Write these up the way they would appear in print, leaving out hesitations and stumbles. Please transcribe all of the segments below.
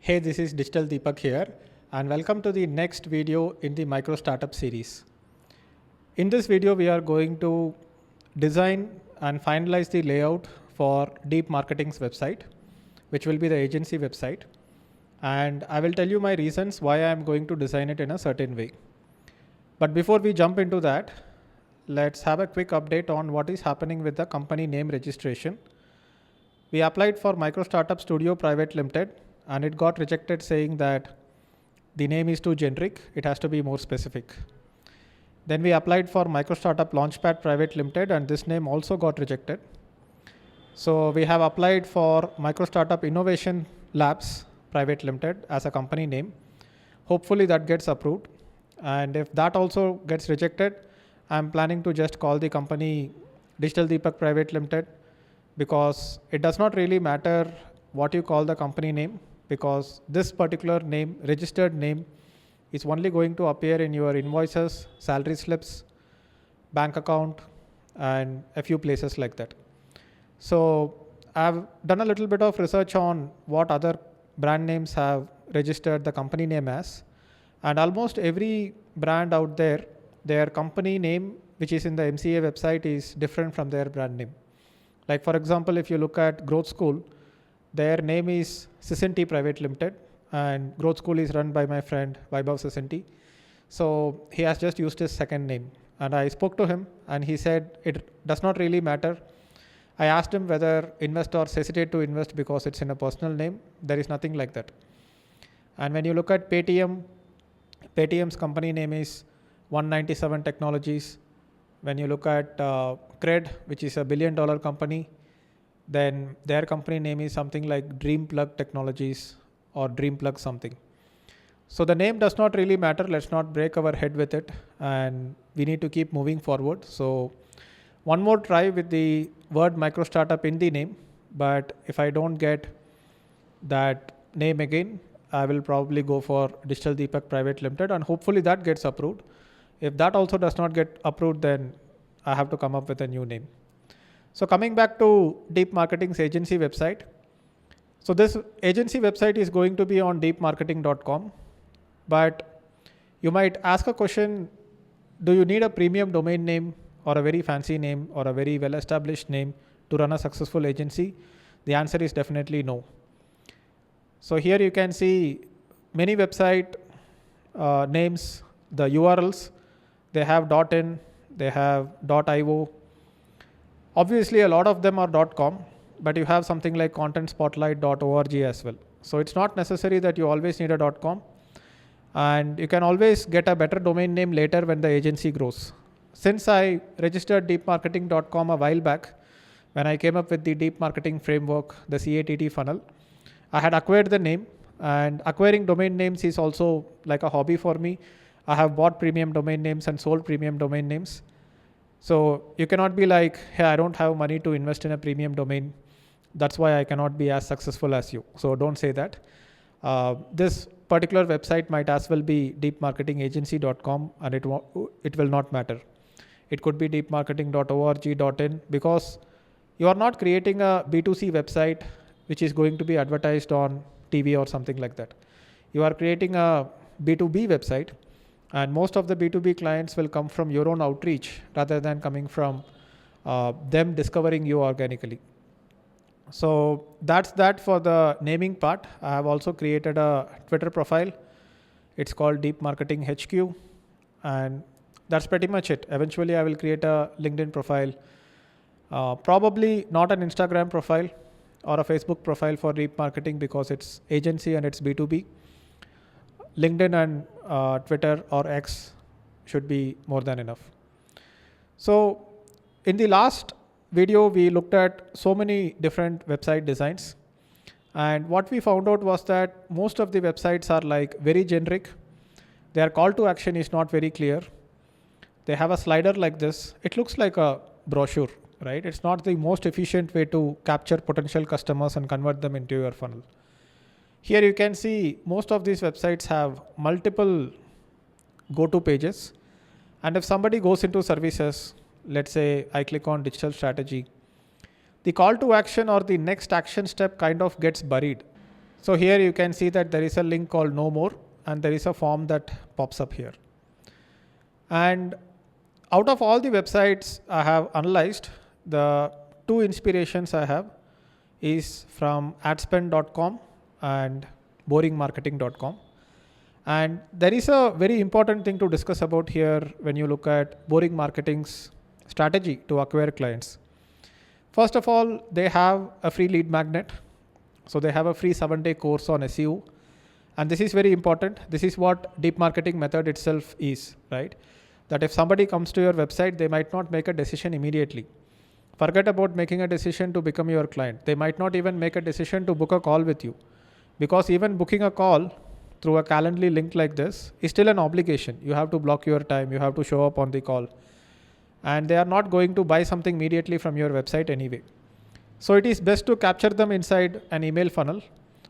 Hey, this is Digital Deepak here, and welcome to the next video in the Micro Startup series. In this video, we are going to design and finalize the layout for Deep Marketing's website, which will be the agency website. And I will tell you my reasons why I am going to design it in a certain way. But before we jump into that, let's have a quick update on what is happening with the company name registration. We applied for Micro Startup Studio Private Limited, and it got rejected saying that the name is too generic, it has to be more specific. Then we applied for Micro Startup Launchpad Private Limited, and this name also got rejected. So we have applied for Micro Startup Innovation Labs Private Limited as a company name. Hopefully that gets approved. And if that also gets rejected, I'm planning to just call the company Digital Deepak Private Limited, because it does not really matter what you call the company name, because this particular name, registered name, is only going to appear in your invoices, salary slips, bank account, and a few places like that. So I've done a little bit of research on what other brand names have registered the company name as, and almost every brand out there, their company name, which is in the MCA website, is different from their brand name. Like for example, if you look at Growth School, their name is Sisinti Private Limited, and Growth School is run by my friend Vaibhav Sisinti. So he has just used his second name, and I spoke to him and he said it does not really matter. I asked him whether investors hesitate to invest because it's in a personal name. There is nothing like that. And when you look at Paytm, Paytm's company name is 197 Technologies. When you look at Cred, which is a $1 billion company, then their company name is something like DreamPlug Technologies or DreamPlug something. So the name does not really matter. Let's not break our head with it, and we need to keep moving forward. So one more try with the word micro startup in the name, but if I don't get that name again, I will probably go for Digital Deepak Private Limited, and hopefully that gets approved. If that also does not get approved, then I have to come up with a new name. So coming back to Deep Marketing's agency website. So this agency website is going to be on deepmarketing.com, but you might ask a question, do you need a premium domain name or a very fancy name or a very well-established name to run a successful agency? The answer is definitely no. So here you can see many website names, the URLs, they have .in, they have .io. Obviously, a lot of them are .com, but you have something like contentspotlight.org as well. So it's not necessary that you always need a .com, and you can always get a better domain name later when the agency grows. Since I registered deepmarketing.com a while back, when I came up with the deep marketing framework, the CATT funnel, I had acquired the name, and acquiring domain names is also like a hobby for me. I have bought premium domain names and sold premium domain names. So you cannot be like, hey, I don't have money to invest in a premium domain. That's why I cannot be as successful as you. So don't say that. This particular website might as well be deepmarketingagency.com, and it will not matter. It could be deepmarketing.org.in, because you are not creating a B2C website which is going to be advertised on TV or something like that. You are creating a B2B website, and most of the B2B clients will come from your own outreach rather than coming from them discovering you organically. So that's that for the naming part. I have also created a Twitter profile. It's called Deep Marketing HQ, and that's pretty much it. Eventually I will create a LinkedIn profile, probably not an Instagram profile or a Facebook profile for Deep Marketing, because it's agency and it's B2B. LinkedIn and Twitter or X should be more than enough. So in the last video, we looked at so many different website designs. And what we found out was that most of the websites are like very generic. Their call to action is not very clear. They have a slider like this. It looks like a brochure, right? It's not the most efficient way to capture potential customers and convert them into your funnel. Here you can see most of these websites have multiple go-to pages. And if somebody goes into services, let's say I click on digital strategy, the call to action or the next action step kind of gets buried. So here you can see that there is a link called No More, and there is a form that pops up here. And out of all the websites I have analyzed, the two inspirations I have is from adspend.com and boringmarketing.com. And there is a very important thing to discuss about here when you look at Boring Marketing's strategy to acquire clients. First of all, they have a free lead magnet. So they have a free 7-day course on SEO. And this is very important. This is what deep marketing method itself is, right? That if somebody comes to your website, they might not make a decision immediately. Forget about making a decision to become your client. They might not even make a decision to book a call with you, because even booking a call through a Calendly link like this is still an obligation. You have to block your time. You have to show up on the call. And they are not going to buy something immediately from your website anyway. So it is best to capture them inside an email funnel.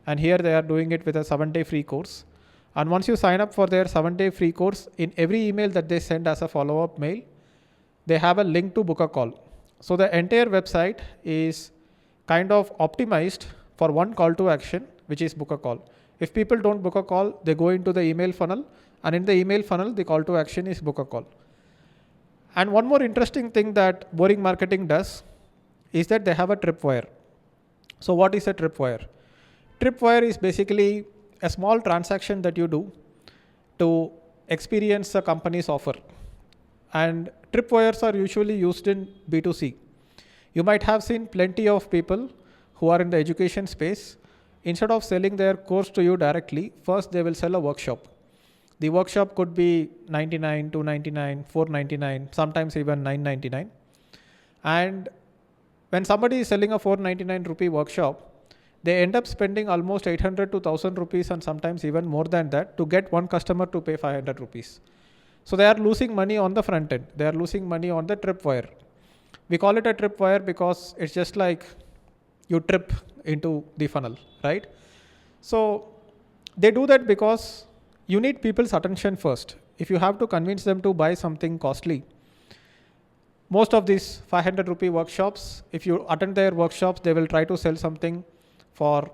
And here they are doing it with a 7-day free course. And once you sign up for their 7-day free course, in every email that they send as a follow-up mail, they have a link to book a call. So the entire website is kind of optimized for one call to action, which is book a call. If people don't book a call, they go into the email funnel, and in the email funnel, the call to action is book a call. And one more interesting thing that Boring Marketing does is that they have a tripwire. So what is a tripwire? Tripwire is basically a small transaction that you do to experience a company's offer. And tripwires are usually used in B2C. You might have seen plenty of people who are in the education space. Instead of selling their course to you directly, first they will sell a workshop. The workshop could be $99, $299, $499, sometimes even $999. And when somebody is selling a $499 workshop, they end up spending almost 800 to 1000 rupees and sometimes even more than that to get one customer to pay 500 rupees. So they are losing money on the front end. They are losing money on the tripwire. We call it a tripwire because it's just like you trip into the funnel, right? So they do that because you need people's attention first. If you have to convince them to buy something costly, most of these 500 rupee workshops, if you attend their workshops, they will try to sell something for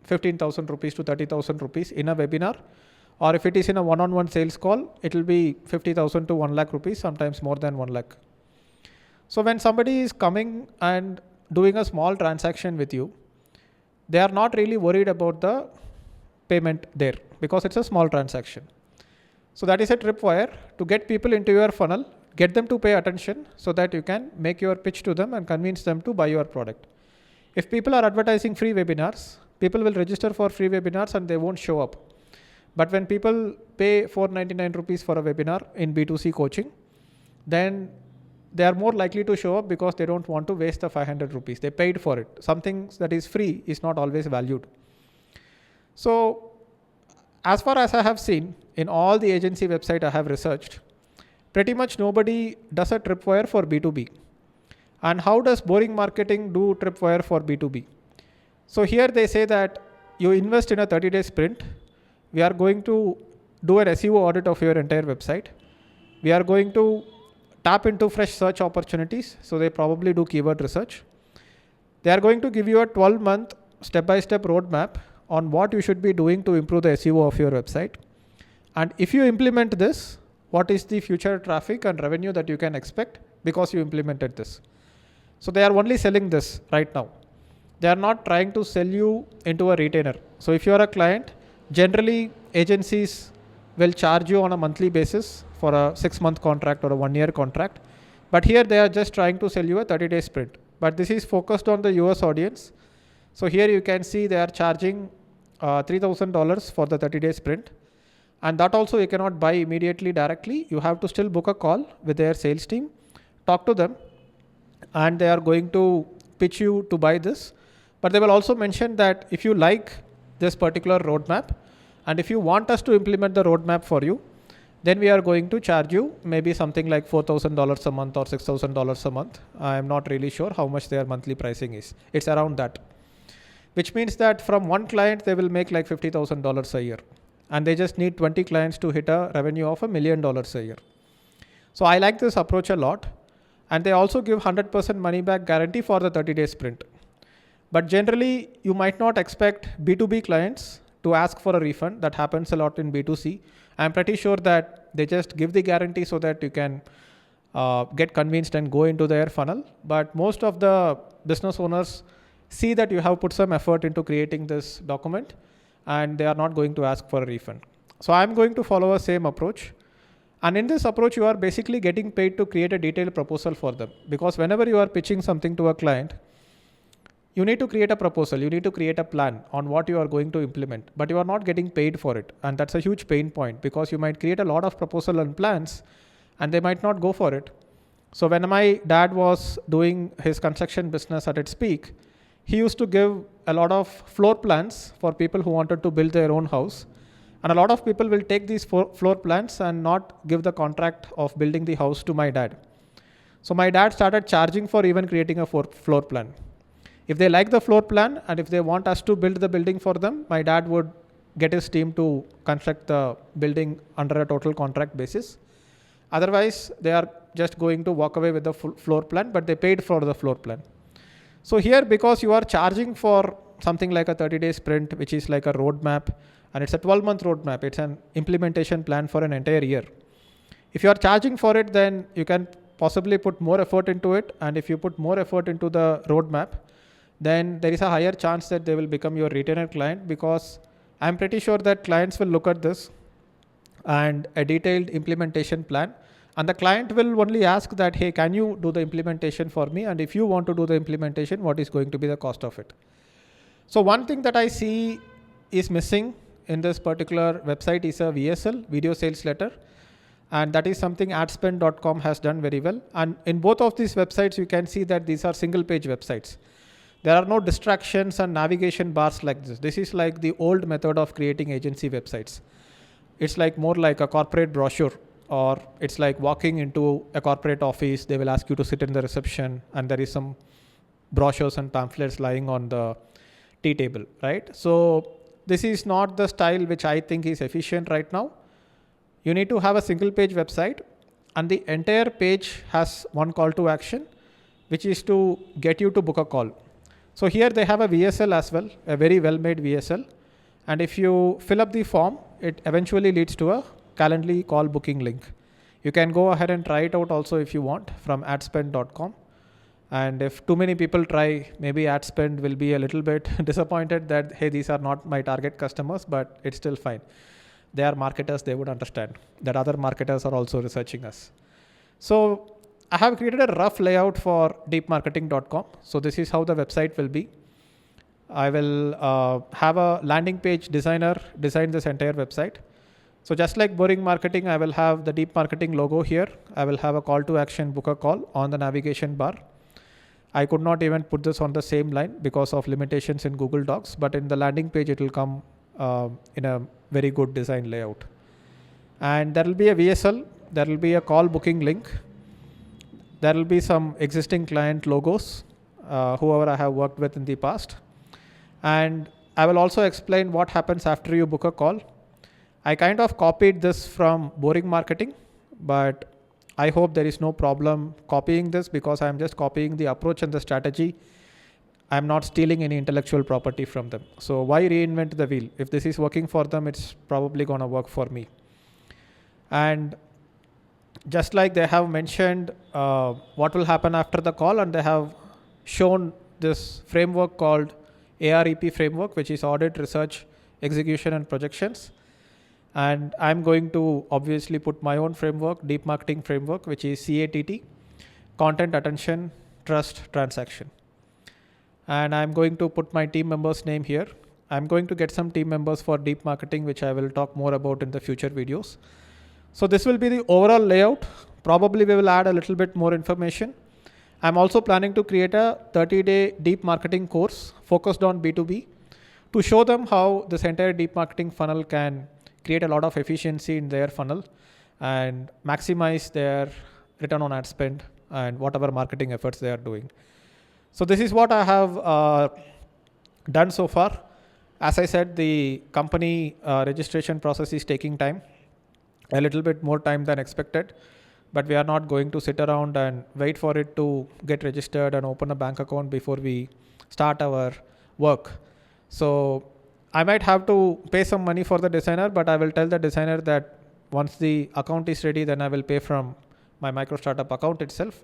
15,000 rupees to 30,000 rupees in a webinar. Or if it is in a one-on-one sales call, it will be 50,000 to 1 lakh rupees, sometimes more than 1 lakh. So when somebody is coming and doing a small transaction with you, they are not really worried about the payment there because it's a small transaction. So that is a tripwire to get people into your funnel, get them to pay attention so that you can make your pitch to them and convince them to buy your product. If people are advertising free webinars, people will register for free webinars and they won't show up. But when people pay 499 rupees for a webinar in B2C coaching, then they are more likely to show up because they don't want to waste the 500 rupees. They paid for it. Something that is free is not always valued. So as far as I have seen in all the agency website I have researched, pretty much nobody does a tripwire for B2B. And how does Boring Marketing do tripwire for B2B? So here they say that you invest in a 30-day sprint. We are going to do an SEO audit of your entire website. We are going to tap into fresh search opportunities. So they probably do keyword research. They are going to give you a 12-month step-by-step roadmap on what you should be doing to improve the SEO of your website. And if you implement this, what is the future traffic and revenue that you can expect because you implemented this? So they are only selling this right now. They are not trying to sell you into a retainer. So if you are a client, generally agencies will charge you on a monthly basis for a 6-month contract or a 1-year contract. But here they are just trying to sell you a 30-day sprint. But this is focused on the US audience. So here you can see they are charging $3,000 for the 30-day sprint. And that also you cannot buy immediately directly. You have to still book a call with their sales team, talk to them, and they are going to pitch you to buy this. But they will also mention that if you like this particular roadmap, and if you want us to implement the roadmap for you, then we are going to charge you maybe something like $4,000 a month or $6,000 a month. I am not really sure how much their monthly pricing is. It's around that, which means that from one client, they will make like $50,000 a year. And they just need 20 clients to hit a revenue of $1 million a year. So I like this approach a lot. And they also give 100% money back guarantee for the 30-day sprint. But generally, you might not expect B2B clients to ask for a refund. That happens a lot in B2C. I'm pretty sure that they just give the guarantee so that you can get convinced and go into their funnel. But most of the business owners see that you have put some effort into creating this document and they are not going to ask for a refund. So I'm going to follow a same approach. And in this approach, you are basically getting paid to create a detailed proposal for them. Because whenever you are pitching something to a client, you need to create a proposal, you need to create a plan on what you are going to implement, but you are not getting paid for it. And that's a huge pain point because you might create a lot of proposal and plans and they might not go for it. So when my dad was doing his construction business at its peak, he used to give a lot of floor plans for people who wanted to build their own house. And a lot of people will take these floor plans and not give the contract of building the house to my dad. So my dad started charging for even creating a floor plan. If they like the floor plan and if they want us to build the building for them, my dad would get his team to construct the building under a total contract basis. Otherwise, they are just going to walk away with the floor plan, but they paid for the floor plan. So here, because you are charging for something like a 30-day sprint, which is like a roadmap, and it's a 12-month roadmap, it's an implementation plan for an entire year. If you are charging for it, then you can possibly put more effort into it. And if you put more effort into the roadmap, then there is a higher chance that they will become your retainer client, because I'm pretty sure that clients will look at this and a detailed implementation plan. And the client will only ask that, hey, can you do the implementation for me? And if you want to do the implementation, what is going to be the cost of it? So one thing that I see is missing in this particular website is a VSL, video sales letter. And that is something adspend.com has done very well. And in both of these websites, you can see that these are single page websites. There are no distractions and navigation bars like this. This is like the old method of creating agency websites. It's like more like a corporate brochure, or it's like walking into a corporate office. They will ask you to sit in the reception and there is some brochures and pamphlets lying on the tea table, right? So this is not the style which I think is efficient right now. You need to have a single page website and the entire page has one call to action, which is to get you to book a call. So here they have a VSL as well, a very well-made VSL. And if you fill up the form, it eventually leads to a Calendly call booking link. You can go ahead and try it out also if you want from adspend.com. And if too many people try, maybe AdSpend will be a little bit disappointed that, hey, these are not my target customers, but it's still fine. They are marketers, they would understand that other marketers are also researching us. So I have created a rough layout for deepmarketing.com. So this is how the website will be. I will have a landing page designer design this entire website. So just like boring marketing, I will have the deep marketing logo here. I will have a call to action, book a call on the navigation bar. I could not even put this on the same line because of limitations in Google Docs, but in the landing page, it will come in a very good design layout. And there will be a VSL, there will be a call booking link. There will be some existing client logos, whoever I have worked with in the past. And I will also explain what happens after you book a call. I kind of copied this from boring marketing, but I hope there is no problem copying this because I'm just copying the approach and the strategy. I'm not stealing any intellectual property from them. So why reinvent the wheel? If this is working for them, it's probably going to work for me. And just like they have mentioned what will happen after the call, and they have shown this framework called AREP framework, which is audit, research, execution, and projections. And I'm going to obviously put my own framework, deep marketing framework, which is CATT, content, attention, trust, transaction. And I'm going to put my team members' name here. I'm going to get some team members for deep marketing, which I will talk more about in the future videos. So this will be the overall layout. Probably we will add a little bit more information. I'm also planning to create a 30-day deep marketing course focused on B2B to show them how this entire deep marketing funnel can create a lot of efficiency in their funnel and maximize their return on ad spend and whatever marketing efforts they are doing. So this is what I have done so far. As I said, the company registration process is taking time, a little bit more time than expected, but we are not going to sit around and wait for it to get registered and open a bank account before we start our work. So I might have to pay some money for the designer, but I will tell the designer that once the account is ready, then I will pay from my micro startup account itself.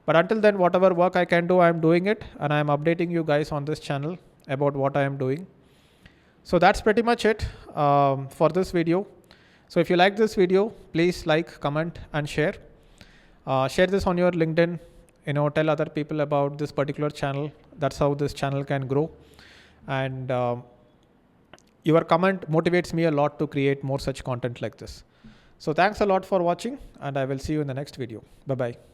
But until then, whatever work I can do, I am doing it, and I am updating you guys on this channel about what I am doing. So that's pretty much it for this video. So if you like this video, please like, comment, and share. Share this on your LinkedIn. Tell other people about this particular channel. That's how this channel can grow. And your comment motivates me a lot to create more such content like this. So thanks a lot for watching, and I will see you in the next video. Bye-bye.